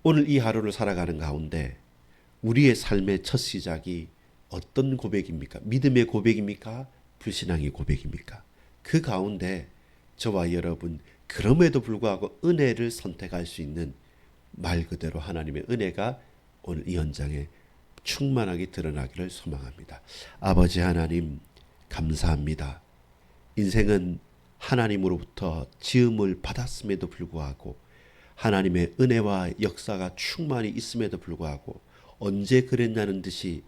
오늘 이 하루를 살아가는 가운데 우리의 삶의 첫 시작이 어떤 고백입니까? 믿음의 고백입니까? 불신앙의 고백입니까? 그 가운데 저와 여러분 그럼에도 불구하고 은혜를 선택할 수 있는 말 그대로 하나님의 은혜가 오늘 이 현장에 충만하게 드러나기를 소망합니다. 아버지 하나님 감사합니다. 인생은 하나님으로부터 지음을 받았음에도 불구하고 하나님의 은혜와 역사가 충만히 있음에도 불구하고 언제 그랬냐는 듯이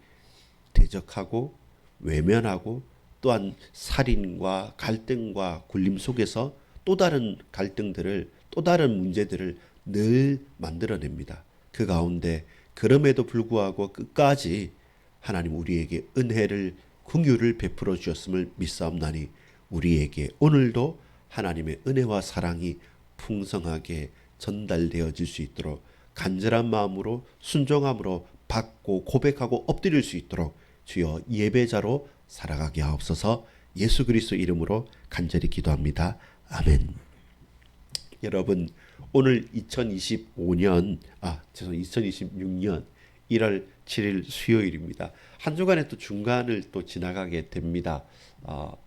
대적하고 외면하고 또한 살인과 갈등과 굴림 속에서 또 다른 갈등들을 또 다른 문제들을 늘 만들어냅니다. 그 가운데 그럼에도 불구하고 끝까지 하나님 우리에게 은혜를 긍휼을 베풀어 주셨음을 믿사옵나니 우리에게 오늘도 하나님의 은혜와 사랑이 풍성하게 전달되어질 수 있도록 간절한 마음으로 순종함으로 받고 고백하고 엎드릴 수 있도록 주여 예배자로 살아가게 하옵소서. 예수 그리스도 이름으로 간절히 기도합니다. 아멘. 여러분 오늘 2026년 1월 7일 수요일입니다. 한 주간에 또 중간을 또 지나가게 됩니다.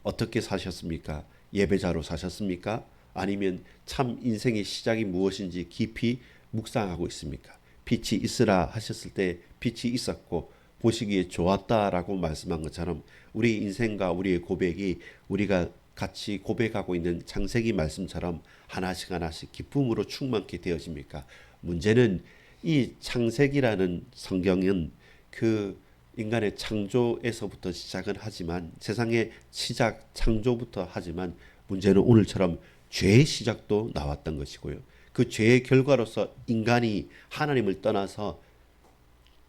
어떻게 사셨습니까? 예배자로 사셨습니까? 아니면 참 인생의 시작이 무엇인지 깊이 묵상하고 있습니까? 빛이 있으라 하셨을 때 빛이 있었고 보시기에 좋았다라고 말씀한 것처럼 우리 인생과 우리의 고백이 우리가 같이 고백하고 있는 창세기 말씀처럼 하나씩 하나씩 기쁨으로 충만케 되어집니까? 문제는 이 창세기라는 성경은 그 인간의 창조에서부터 시작은 하지만 세상의 시작 창조부터 하지만 문제는 오늘처럼 죄의 시작도 나왔던 것이고요. 그 죄의 결과로서 인간이 하나님을 떠나서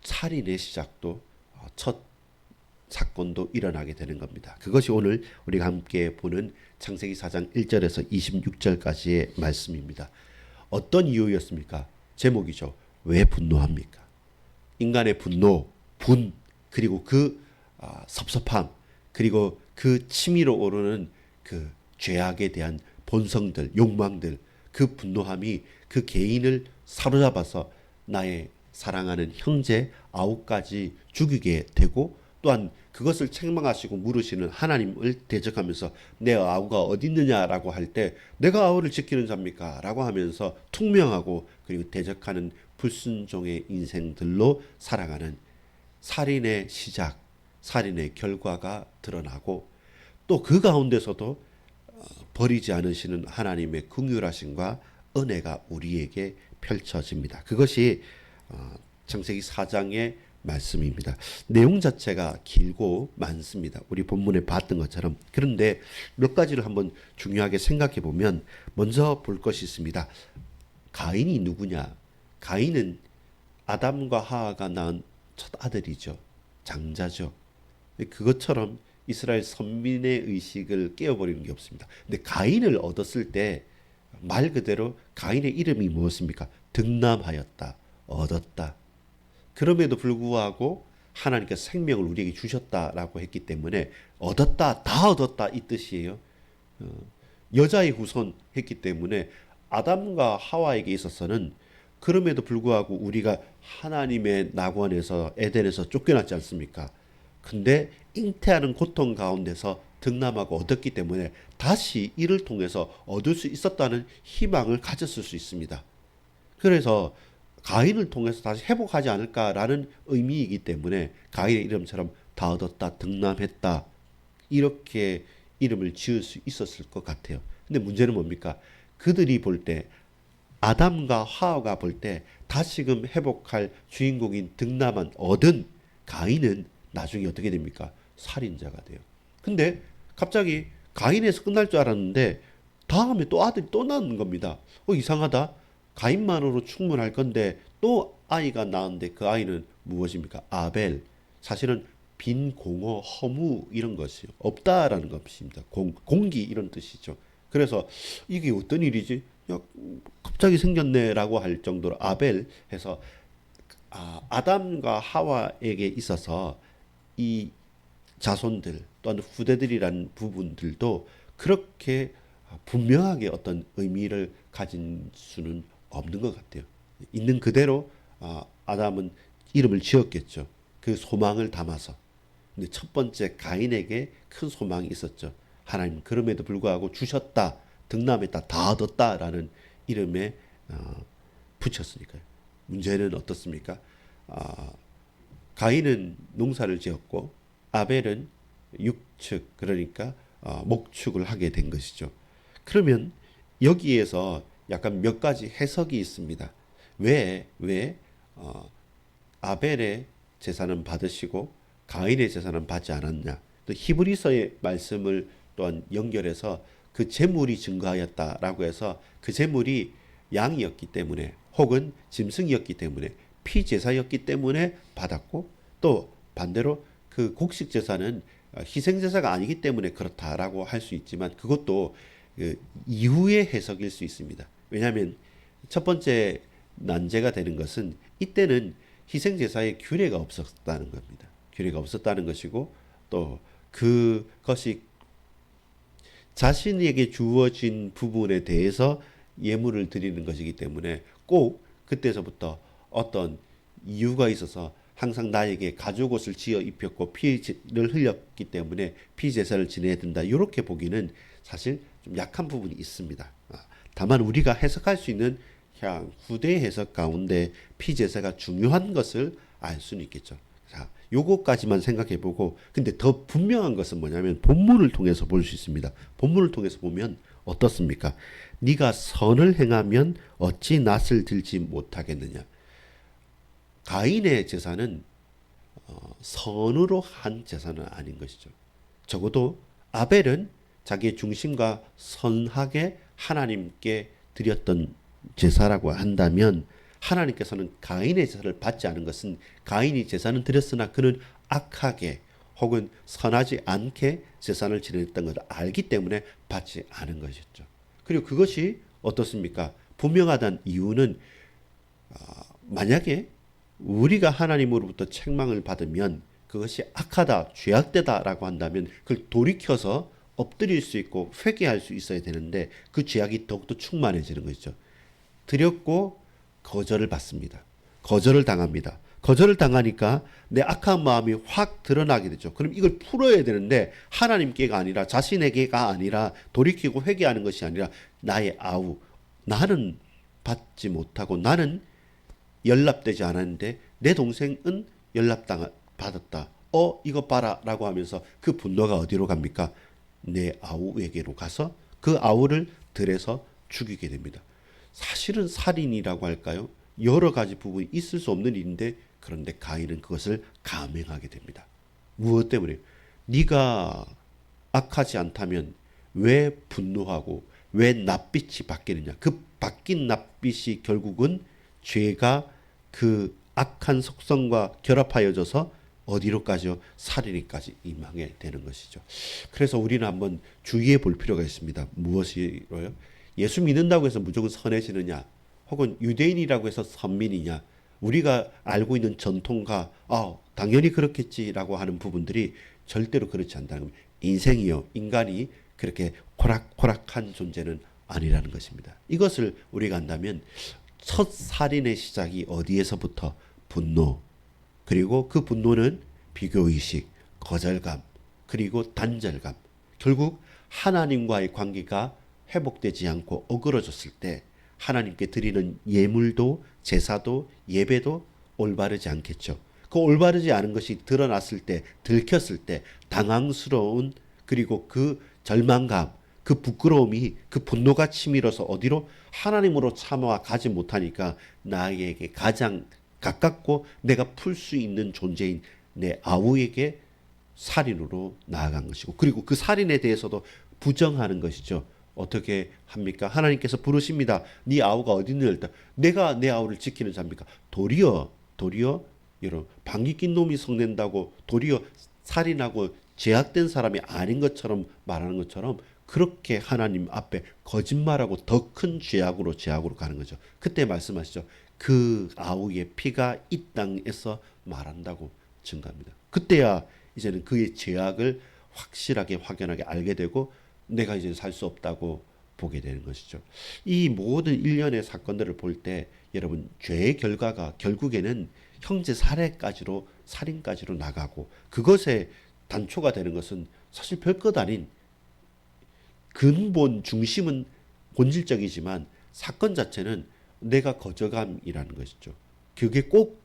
살인의 시작도 첫 사건도 일어나게 되는 겁니다. 그것이 오늘 우리가 함께 보는 창세기 4장 1절에서 26절까지의 말씀입니다. 어떤 이유였습니까? 제목이죠. 왜 분노합니까? 인간의 분노, 분, 그리고 그 섭섭함, 그리고 그 치밀어 오르는 그 죄악에 대한 본성들, 욕망들, 그 분노함이 그 개인을 사로잡아서 나의 사랑하는 형제 아우까지 죽이게 되고 또한 그것을 책망하시고 물으시는 하나님을 대적하면서 내 아우가 어디 있느냐라고 할 때 내가 아우를 지키는 자입니까? 라고 하면서 퉁명하고 그리고 대적하는 불순종의 인생들로 살아가는 살인의 시작, 살인의 결과가 드러나고 또 그 가운데서도 버리지 않으시는 하나님의 긍휼하심과 은혜가 우리에게 펼쳐집니다. 그것이 창세기 4장의 말씀입니다. 내용 자체가 길고 많습니다. 우리 본문에 봤던 것처럼. 그런데 몇 가지를 한번 중요하게 생각해 보면 먼저 볼 것이 있습니다. 가인이 누구냐? 가인은 아담과 하와가 낳은 첫 아들이죠. 장자죠. 그것처럼 이스라엘 선민의 의식을 깨어버리는 게 없습니다. 근데 가인을 얻었을 때 말 그대로 가인의 이름이 무엇입니까? 득남하였다. 얻었다. 그럼에도 불구하고 하나님께서 생명을 우리에게 주셨다라고 했기 때문에 얻었다, 다 얻었다 이 뜻이에요. 여자의 후손 했기 때문에 아담과 하와에게 있어서는 그럼에도 불구하고 우리가 하나님의 낙원에서 에덴에서 쫓겨났지 않습니까? 근데 잉태하는 고통 가운데서 득남하고 얻었기 때문에 다시 이를 통해서 얻을 수 있었다는 희망을 가졌을 수 있습니다. 그래서 가인을 통해서 다시 회복하지 않을까라는 의미이기 때문에 가인의 이름처럼 다 얻었다, 득남했다 이렇게 이름을 지을 수 있었을 것 같아요. 근데 문제는 뭡니까? 그들이 볼 때 아담과 하와가 볼 때 다시금 회복할 주인공인 득남한 얻은 가인은 나중에 어떻게 됩니까? 살인자가 돼요. 근데 갑자기 가인에서 끝날 줄 알았는데 다음에 또 아들이 또 낳는 겁니다. 이상하다. 가인만으로 충분할 건데 또 아이가 낳은데 그 아이는 무엇입니까? 아벨. 사실은 빈 공허, 허무 이런 것이 없다라는 것입니다. 공기 이런 뜻이죠. 그래서 이게 어떤 일이지? 야, 갑자기 생겼네라고 할 정도로 아벨 해서 아담과 하와에게 있어서 이 자손들 또는 후대들이라는 부분들도 그렇게 분명하게 어떤 의미를 가진 수는 없는 것 같아요. 있는 그대로 아담은 이름을 지었겠죠. 그 소망을 담아서. 근데 첫 번째 가인에게 큰 소망이 있었죠. 하나님 그럼에도 불구하고 주셨다, 득남했다, 다 얻었다라는 이름에 붙였으니까요. 문제는 어떻습니까? 아, 가인은 농사를 지었고 아벨은 육축 그러니까 목축을 하게 된 것이죠. 그러면 여기에서 약간 몇 가지 해석이 있습니다. 왜 아벨의 제사는 받으시고 가인의 제사는 받지 않았냐? 또 히브리서의 말씀을 또한 연결해서 그 제물이 증거하였다라고 해서 그 제물이 양이었기 때문에 혹은 짐승이었기 때문에 피제사였기 때문에 받았고 또 반대로 그 곡식 제사는 희생 제사가 아니기 때문에 그렇다라고 할 수 있지만 그것도 그 이후의 해석일 수 있습니다. 왜냐하면 첫 번째 난제가 되는 것은 이때는 희생 제사에 규례가 없었다는 겁니다. 규례가 없었다는 것이고 또 그것이 자신에게 주어진 부분에 대해서 예물을 드리는 것이기 때문에 꼭 그때서부터 어떤 이유가 있어서 항상 나에게 가죽 옷을 지어 입혔고 피를 흘렸기 때문에 피제사를 지내야 된다. 이렇게 보기는 사실 좀 약한 부분이 있습니다. 다만 우리가 해석할 수 있는 후대 해석 가운데 피제사가 중요한 것을 알 수는 있겠죠. 자, 요거까지만 생각해 보고 근데 더 분명한 것은 뭐냐면 본문을 통해서 볼 수 있습니다. 본문을 통해서 보면 어떻습니까? 네가 선을 행하면 어찌 낯을 들지 못하겠느냐. 가인의 제사는 선으로 한 제사는 아닌 것이죠. 적어도 아벨은 자기의 중심과 선하게 하나님께 드렸던 제사라고 한다면 하나님께서는 가인의 제사를 받지 않은 것은 가인이 제사는 드렸으나 그는 악하게 혹은 선하지 않게 제사를 지냈던 것을 알기 때문에 받지 않은 것이었죠. 그리고 그것이 어떻습니까? 분명하다는 이유는 만약에 우리가 하나님으로부터 책망을 받으면 그것이 악하다, 죄악되다라고 한다면 그걸 돌이켜서 엎드릴 수 있고 회개할 수 있어야 되는데 그 죄악이 더욱더 충만해지는 것이죠. 드렸고 거절을 받습니다. 거절을 당합니다. 거절을 당하니까 내 악한 마음이 확 드러나게 되죠. 그럼 이걸 풀어야 되는데 하나님께가 아니라 자신에게가 아니라 돌이키고 회개하는 것이 아니라 나의 아우, 나는 받지 못하고 나는 연락되지 않았는데 내 동생은 받았다. 이거 봐라 라고 하면서 그 분노가 어디로 갑니까? 내 아우에게로 가서 그 아우를 들여서 죽이게 됩니다. 사실은 살인이라고 할까요? 여러 가지 부분이 있을 수 없는 일인데 그런데 가인은 그것을 감행하게 됩니다. 무엇 때문에? 네가 악하지 않다면 왜 분노하고 왜 낯빛이 바뀌느냐? 그 바뀐 낯빛이 결국은 죄가 그 악한 속성과 결합하여져서 어디로까지요? 살인까지 임하게 되는 것이죠. 그래서 우리는 한번 주의해 볼 필요가 있습니다. 무엇이로요? 예수 믿는다고 해서 무조건 선해지느냐? 혹은 유대인이라고 해서 선민이냐? 우리가 알고 있는 전통과 당연히 그렇겠지라고 하는 부분들이 절대로 그렇지 않다는 겁니다. 인생이요. 인간이 그렇게 호락호락한 존재는 아니라는 것입니다. 이것을 우리가 안다면 첫 살인의 시작이 어디에서부터? 분노. 그리고 그 분노는 비교의식, 거절감, 그리고 단절감. 결국 하나님과의 관계가 회복되지 않고 어그러졌을 때 하나님께 드리는 예물도 제사도 예배도 올바르지 않겠죠. 그 올바르지 않은 것이 드러났을 때, 들켰을 때 당황스러운 그리고 그 절망감, 그 부끄러움이 그 분노가 치밀어서 어디로? 하나님으로 참아 가지 못하니까 나에게 가장 가깝고 내가 풀 수 있는 존재인 내 아우에게 살인으로 나아간 것이고 그리고 그 살인에 대해서도 부정하는 것이죠. 어떻게 합니까? 하나님께서 부르십니다. 네 아우가 어디 있느냐? 내가 내 아우를 지키는 자입니까? 도리어 여러분 방귀 낀 놈이 성낸다고 도리어 살인하고 제약된 사람이 아닌 것처럼 말하는 것처럼 그렇게 하나님 앞에 거짓말하고 더 큰 죄악으로 가는 거죠. 그때 말씀하시죠. 그 아우의 피가 이 땅에서 말한다고 증가합니다. 그때야 이제는 그의 죄악을 확실하게 확연하게 알게 되고 내가 이제 살 수 없다고 보게 되는 것이죠. 이 모든 일련의 사건들을 볼 때 여러분 죄의 결과가 결국에는 형제 살해까지로 살인까지로 나가고 그것에 단초가 되는 것은 사실 별것 아닌 근본 중심은 본질적이지만 사건 자체는 내가 거저감이라는 것이죠. 그게 꼭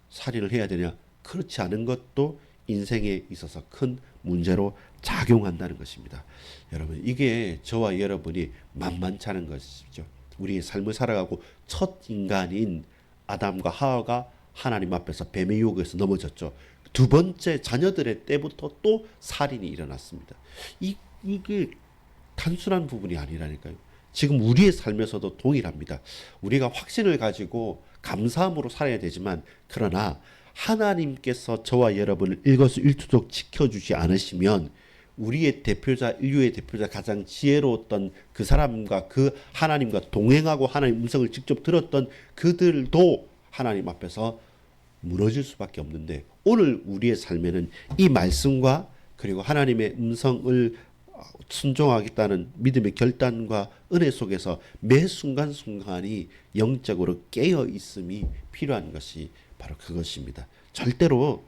살인을 해야 되냐? 그렇지 않은 것도 인생에 있어서 큰 문제로 작용한다는 것입니다. 여러분, 이게 저와 여러분이 만만치 않은 것이죠. 우리의 삶을 살아가고 첫 인간인 아담과 하와가 하나님 앞에서 뱀의 유혹에서 넘어졌죠. 두 번째 자녀들의 때부터 또 살인이 일어났습니다. 이게 단순한 부분이 아니라니까요. 지금 우리의 삶에서도 동일합니다. 우리가 확신을 가지고 감사함으로 살아야 되지만 그러나 하나님께서 저와 여러분을 일거수일투족 지켜주지 않으시면 우리의 대표자, 인류의 대표자 가장 지혜로웠던 그 사람과 그 하나님과 동행하고 하나님 음성을 직접 들었던 그들도 하나님 앞에서 무너질 수밖에 없는데 오늘 우리의 삶에는 이 말씀과 그리고 하나님의 음성을 순종하겠다는 믿음의 결단과 은혜 속에서 매 순간순간이 영적으로 깨어 있음이 필요한 것이 바로 그것입니다. 절대로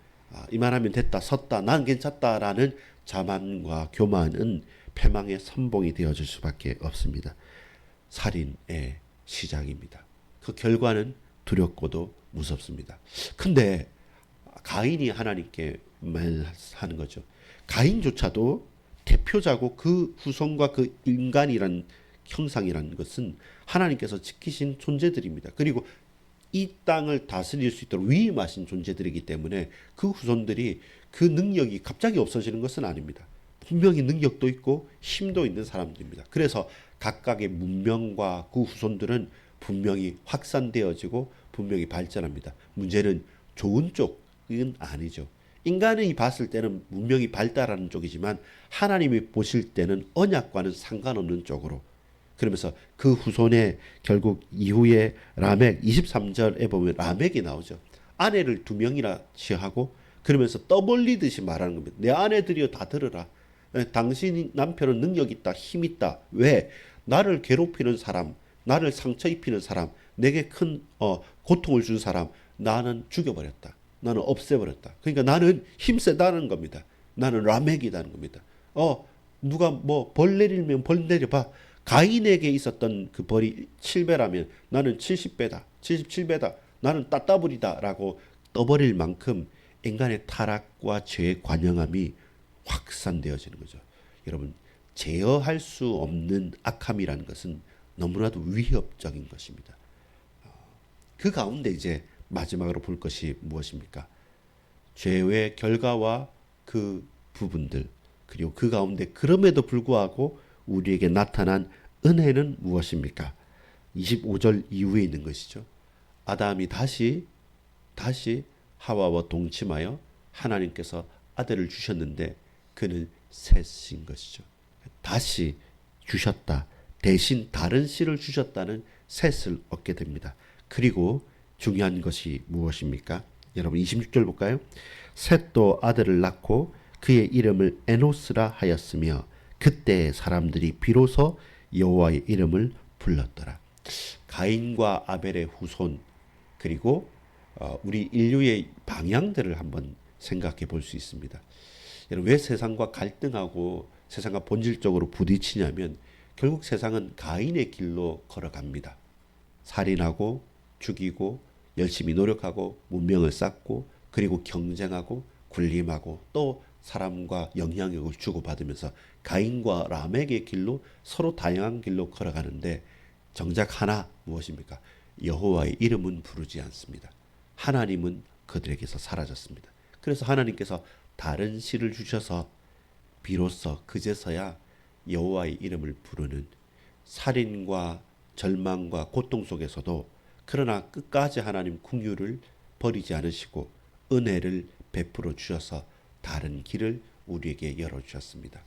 이만하면 됐다, 섰다, 난 괜찮다라는 자만과 교만은 패망의 선봉이 되어줄 수밖에 없습니다. 살인의 시작입니다. 그 결과는 두렵고도 무섭습니다. 근데 가인이 하나님께 말하는 거죠. 가인조차도 대표자고 그 후손과 그 인간이란 형상이라는 것은 하나님께서 지키신 존재들입니다. 그리고 이 땅을 다스릴 수 있도록 위임하신 존재들이기 때문에 그 후손들이 그 능력이 갑자기 없어지는 것은 아닙니다. 분명히 능력도 있고 힘도 있는 사람들입니다. 그래서 각각의 문명과 그 후손들은 분명히 확산되어지고 분명히 발전합니다. 문제는 좋은 쪽은 아니죠. 인간이 봤을 때는 문명이 발달하는 쪽이지만 하나님이 보실 때는 언약과는 상관없는 쪽으로 그러면서 그 후손에 결국 이후에 라멕 23절에 보면 라멕이 나오죠. 아내를 두 명이나 취하고 그러면서 떠벌리듯이 말하는 겁니다. 내 아내들이여 다 들으라. 당신 남편은 능력 있다, 힘 있다. 왜? 나를 괴롭히는 사람, 나를 상처 입히는 사람, 내게 큰 고통을 준 사람 나는 죽여버렸다. 나는 없애버렸다. 그러니까 나는 힘세다는 겁니다. 나는 라멕이다는 겁니다. 누가 뭐 벌 내리면 벌 내려봐. 가인에게 있었던 그 벌이 7배라면 나는 70배다. 77배다. 나는 따따블이다. 라고 떠버릴 만큼 인간의 타락과 죄의 관영함이 확산되어지는 거죠. 여러분, 제어할 수 없는 악함이라는 것은 너무나도 위협적인 것입니다. 그 가운데 이제 마지막으로 볼 것이 무엇입니까? 죄의 결과와 그 부분들 그리고 그 가운데 그럼에도 불구하고 우리에게 나타난 은혜는 무엇입니까? 25절 이후에 있는 것이죠. 아담이 다시 하와와 동침하여 하나님께서 아들을 주셨는데 그는 셋인 것이죠. 다시 주셨다. 대신 다른 씨를 주셨다는 셋을 얻게 됩니다. 그리고 중요한 것이 무엇입니까? 여러분 26절 볼까요? 셋도 아들을 낳고 그의 이름을 에노스라 하였으며 그때 사람들이 비로소 여호와의 이름을 불렀더라. 가인과 아벨의 후손 그리고 우리 인류의 방향들을 한번 생각해 볼 수 있습니다. 여러분 왜 세상과 갈등하고 세상과 본질적으로 부딪히냐면 결국 세상은 가인의 길로 걸어갑니다. 살인하고 죽이고 열심히 노력하고 문명을 쌓고 그리고 경쟁하고 군림하고 또 사람과 영향력을 주고받으면서 가인과 라멕의 길로 서로 다양한 길로 걸어가는데 정작 하나 무엇입니까? 여호와의 이름은 부르지 않습니다. 하나님은 그들에게서 사라졌습니다. 그래서 하나님께서 다른 씨를 주셔서 비로소 그제서야 여호와의 이름을 부르는 살인과 절망과 고통 속에서도 그러나 끝까지 하나님 긍휼을 버리지 않으시고 은혜를 베풀어 주셔서 다른 길을 우리에게 열어주셨습니다.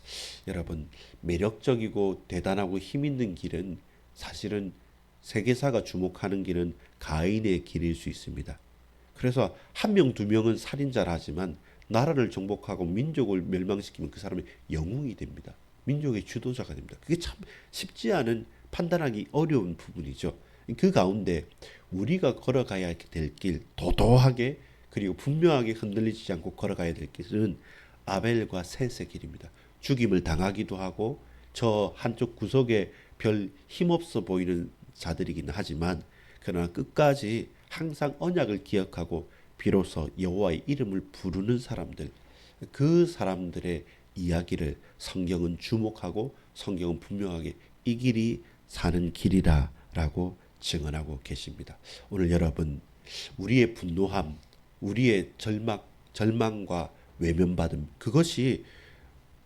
여러분 매력적이고 대단하고 힘있는 길은 사실은 세계사가 주목하는 길은 가인의 길일 수 있습니다. 그래서 한 명, 두 명은 살인자를 하지만 나라를 정복하고 민족을 멸망시키면 그 사람이 영웅이 됩니다. 민족의 주도자가 됩니다. 그게 참 쉽지 않은 판단하기 어려운 부분이죠. 그 가운데 우리가 걸어가야 될 길, 도도하게 그리고 분명하게 흔들리지 않고 걸어가야 될 길은 아벨과 셋의 길입니다. 죽임을 당하기도 하고 저 한쪽 구석에 별 힘없어 보이는 자들이긴 하지만 그러나 끝까지 항상 언약을 기억하고 비로소 여호와의 이름을 부르는 사람들, 그 사람들의 이야기를 성경은 주목하고 성경은 분명하게 이 길이 사는 길이라라고 증언하고 계십니다. 오늘 여러분, 우리의 분노함, 우리의 절망과 외면받음, 그것이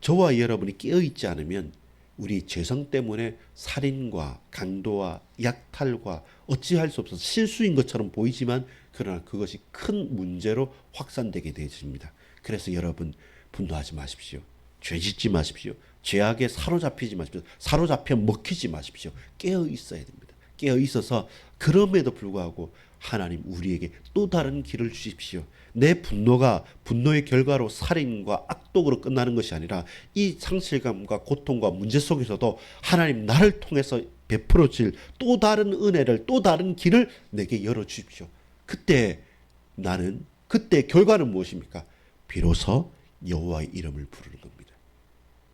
저와 여러분이 깨어있지 않으면 우리 죄성 때문에 살인과 강도와 약탈과 어찌할 수 없어서 실수인 것처럼 보이지만 그러나 그것이 큰 문제로 확산되게 되십니다. 그래서 여러분 분노하지 마십시오. 죄짓지 마십시오. 죄악에 사로잡히지 마십시오. 사로잡혀 먹히지 마십시오. 깨어 있어야 됩니다. 깨어 있어서 그럼에도 불구하고 하나님 우리에게 또 다른 길을 주십시오. 내 분노가 분노의 결과로 살인과 악독으로 끝나는 것이 아니라 이 상실감과 고통과 문제 속에서도 하나님 나를 통해서 베풀어질 또 다른 은혜를 또 다른 길을 내게 열어주십시오. 그때 그때 결과는 무엇입니까? 비로소 여호와의 이름을 부르는 겁니다.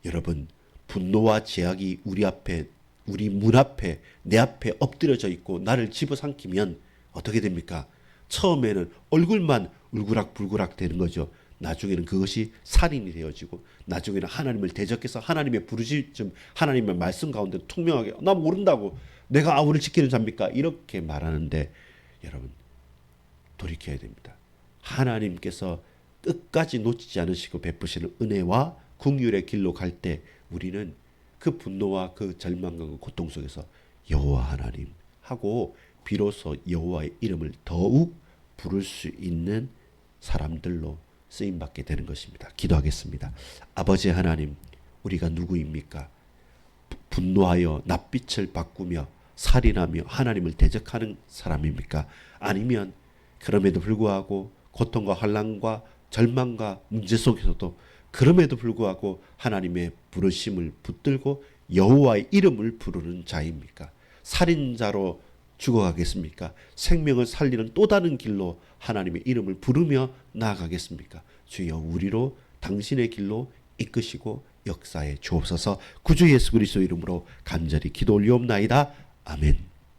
여러분, 분노와 제약이 우리 문 앞에 내 앞에 엎드려져 있고 나를 집어삼키면 어떻게 됩니까? 처음에는 얼굴만 울그락불그락 되는 거죠. 나중에는 그것이 살인이 되어지고 나중에는 하나님을 대적해서 하나님의 부르짖음, 하나님의 말씀 가운데 투명하게 나 모른다고 내가 아우를 지키는 자입니까? 이렇게 말하는데 여러분 돌이켜야 됩니다. 하나님께서 끝까지 놓치지 않으시고 베푸시는 은혜와 긍휼의 길로 갈 때 우리는 그 분노와 그 절망과 그 고통 속에서 여호와 하나님 하고 비로소 여호와의 이름을 더욱 부를 수 있는 사람들로 쓰임받게 되는 것입니다. 기도하겠습니다. 아버지 하나님, 우리가 누구입니까? 분노하여 낯빛을 바꾸며 살인하며 하나님을 대적하는 사람입니까? 아니면 그럼에도 불구하고 고통과 환난과 절망과 문제 속에서도 그럼에도 불구하고 하나님의 부르심을 붙들고 여호와의 이름을 부르는 자입니까? 살인자로 죽어가겠습니까? 생명을 살리는 또 다른 길로 하나님의 이름을 부르며 나아가겠습니까? 주여 우리로 당신의 길로 이끄시고 역사에 주옵소서. 구주 예수 그리스도 이름으로 간절히 기도 올리옵나이다. 아멘.